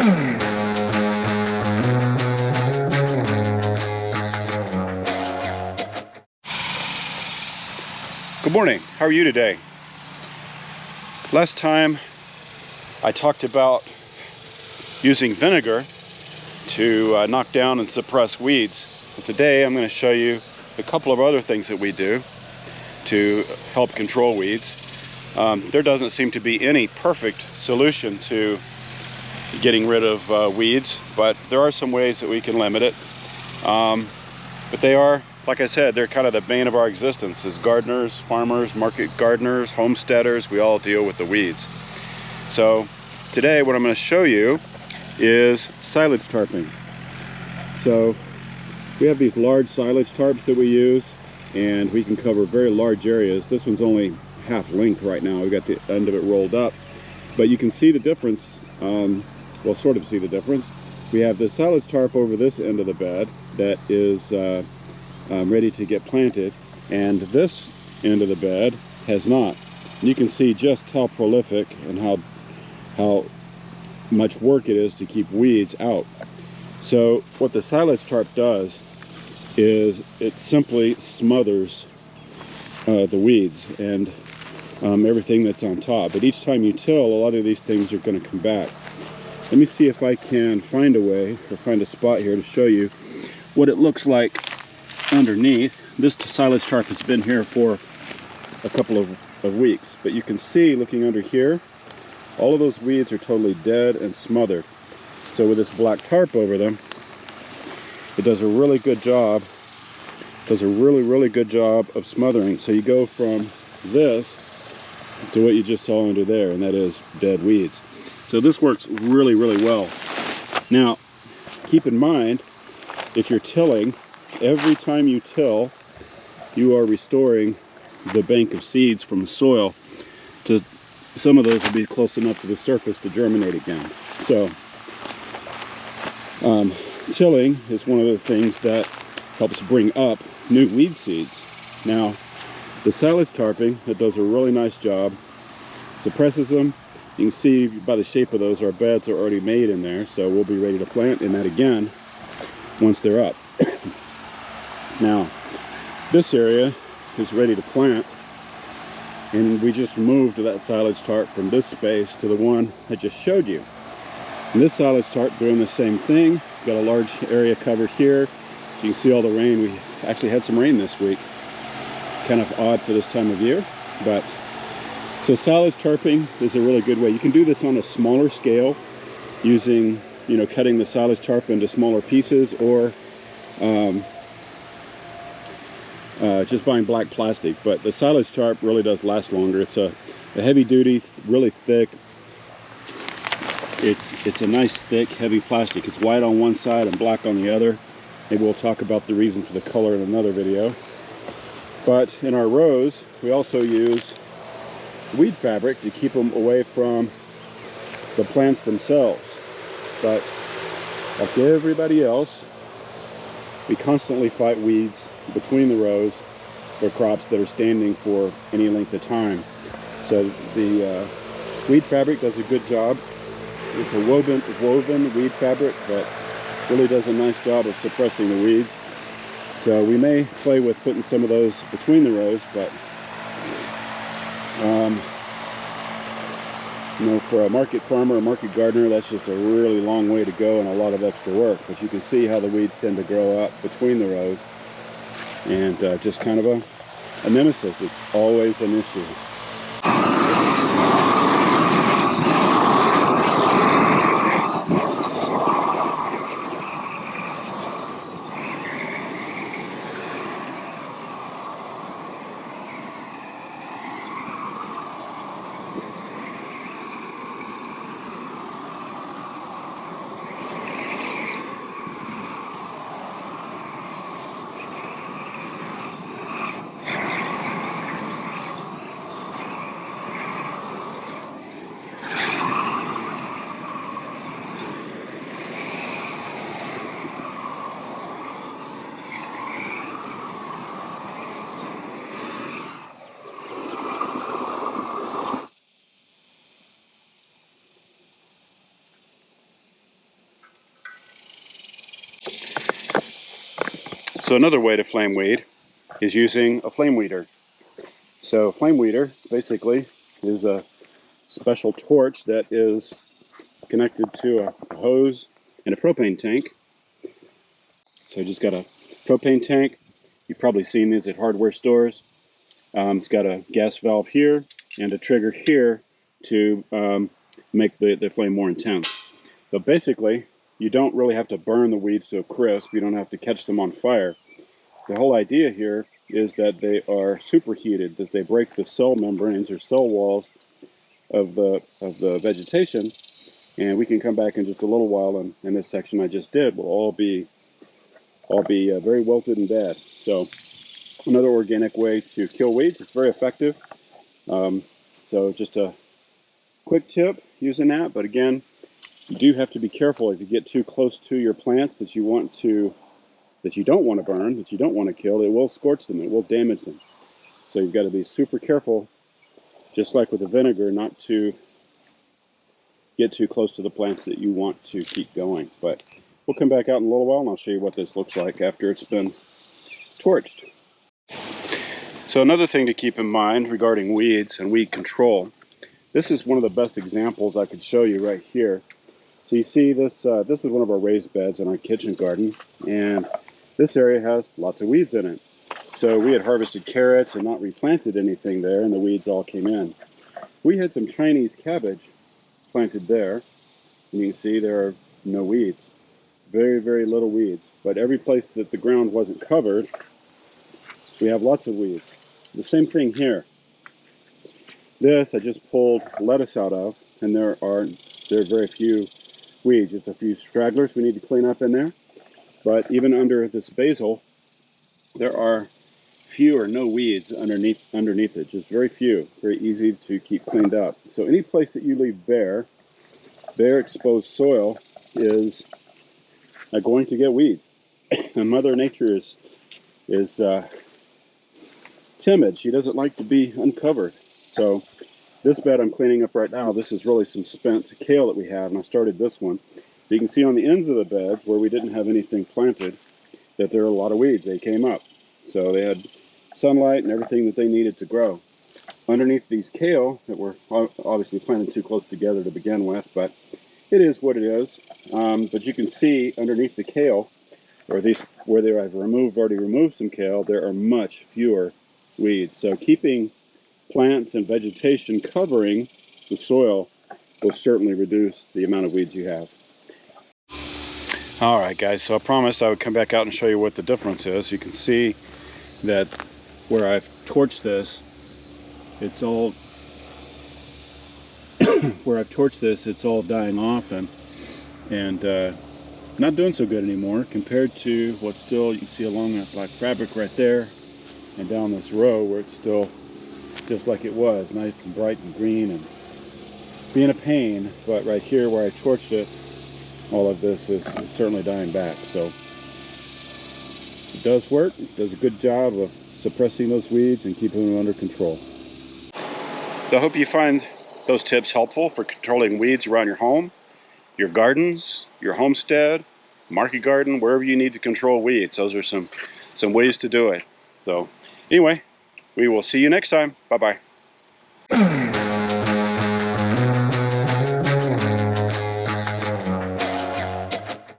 Good morning, how are you today? Last time I talked about using vinegar to knock down and suppress weeds. But today I'm going to show you a couple of other things that we do to help control weeds. There doesn't seem to be any perfect solution to getting rid of weeds, but there are some ways that we can limit it. But they are, like I said, they're kind of the bane of our existence as gardeners, farmers, market gardeners, homesteaders. We all deal with the weeds. So today what I'm going to show you is silage tarping. So we have these large silage tarps that we use, and we can cover very large areas. This one's only half length right now. We've got the end of it rolled up, but you can see the difference. Well, sort of see the difference. We have the silage tarp over this end of the bed that is ready to get planted, and this end of the bed has not. And you can see just how prolific and how much work it is to keep weeds out. So what the silage tarp does is it simply smothers the weeds and everything that's on top. But each time you till, a lot of these things are going to come back. Let me see if I can find a way or find a spot here to show you what it looks like underneath. This silage tarp has been here for a couple of weeks, but you can see, looking under here, all of those weeds are totally dead and smothered. So with this black tarp over them, it does a really good job, really good job of smothering. So you go from this to what you just saw under there, and that is dead weeds. So this works really well. Now keep in mind, if you're tilling, every time you till, you are restoring the bank of seeds from the soil. Some of those will be close enough to the surface to germinate again. So tilling is one of the things that helps bring up new weed seeds. Now the silage tarping, it does a really nice job, suppresses them. You can see by the shape of those, our beds are already made in there, so we'll be ready to plant in that again once they're up. Now this area is ready to plant, and we just moved that silage tarp from this space to the one I just showed you. And this silage tarp doing the same thing. Got a large area covered here. You can see all the rain. We actually had some rain this week. Kind of odd for this time of year, but so silage tarping is a really good way. You can do this on a smaller scale using, cutting the silage tarp into smaller pieces, or just buying black plastic. But the silage tarp really does last longer. It's a heavy duty, really thick. It's a nice thick heavy plastic. It's white on one side and black on the other. Maybe we'll talk about the reason for the color in another video. But in our rows, we also use weed fabric to keep them away from the plants themselves. But like everybody else, we constantly fight weeds between the rows for crops that are standing for any length of time. So the weed fabric does a good job. It's a woven weed fabric that really does a nice job of suppressing the weeds. So we may play with putting some of those between the rows, but for a market farmer, a market gardener, that's just a really long way to go and a lot of extra work. But you can see how the weeds tend to grow up between the rows, and just kind of a nemesis. It's always an issue. So another way to flame weed is using a flame weeder. So flame weeder basically is a special torch that is connected to a hose and a propane tank. So I just got a propane tank. You've probably seen these at hardware stores. It's got a gas valve here and a trigger here to make the flame more intense. So basically, you don't really have to burn the weeds to a crisp. You don't have to catch them on fire. The whole idea here is that they are superheated, that they break the cell membranes or cell walls of the vegetation, and we can come back in just a little while, and in this section I just did will all be very wilted and dead. So another organic way to kill weeds. It's very effective. So just a quick tip using that, but again, you do have to be careful if you get too close to your plants that you don't want to burn, that you don't want to kill. It will scorch them, it will damage them. So you've got to be super careful, just like with the vinegar, not to get too close to the plants that you want to keep going. But we'll come back out in a little while and I'll show you what this looks like after it's been torched. So another thing to keep in mind regarding weeds and weed control, this is one of the best examples I could show you right here. So you see this, this is one of our raised beds in our kitchen garden, and this area has lots of weeds in it. So we had harvested carrots and not replanted anything there, and the weeds all came in. We had some Chinese cabbage planted there, and you can see there are no weeds. Very, very little weeds. But every place that the ground wasn't covered, we have lots of weeds. The same thing here. This I just pulled lettuce out of, and there are very few weeds, just a few stragglers we need to clean up in there. But even under this basil, there are few or no weeds underneath it, just very few, very easy to keep cleaned up. So any place that you leave bare exposed soil is going to get weeds. And Mother Nature is timid. She doesn't like to be uncovered. So this bed I'm cleaning up right now, this is really some spent kale that we have, and I started this one. So you can see on the ends of the beds where we didn't have anything planted that there are a lot of weeds. They came up. So they had sunlight and everything that they needed to grow. Underneath these kale that were obviously planted too close together to begin with, but it is what it is. But you can see underneath the kale, or these where I've already removed some kale, there are much fewer weeds. So keeping plants and vegetation covering the soil will certainly reduce the amount of weeds you have. Alright guys, so I promised I would come back out and show you what the difference is. You can see that where I've torched this, it's all it's all dying off and not doing so good anymore compared to what's still, you can see along that black fabric right there and down this row where it's still just like it was, nice and bright and green and being a pain. But right here where I torched it, all of this is certainly dying back. So it does work. It does a good job of suppressing those weeds and keeping them under control. So I hope you find those tips helpful for controlling weeds around your home, your gardens, your homestead, market garden, wherever you need to control weeds. Those are some ways to do it. So anyway, we will see you next time. Bye-bye.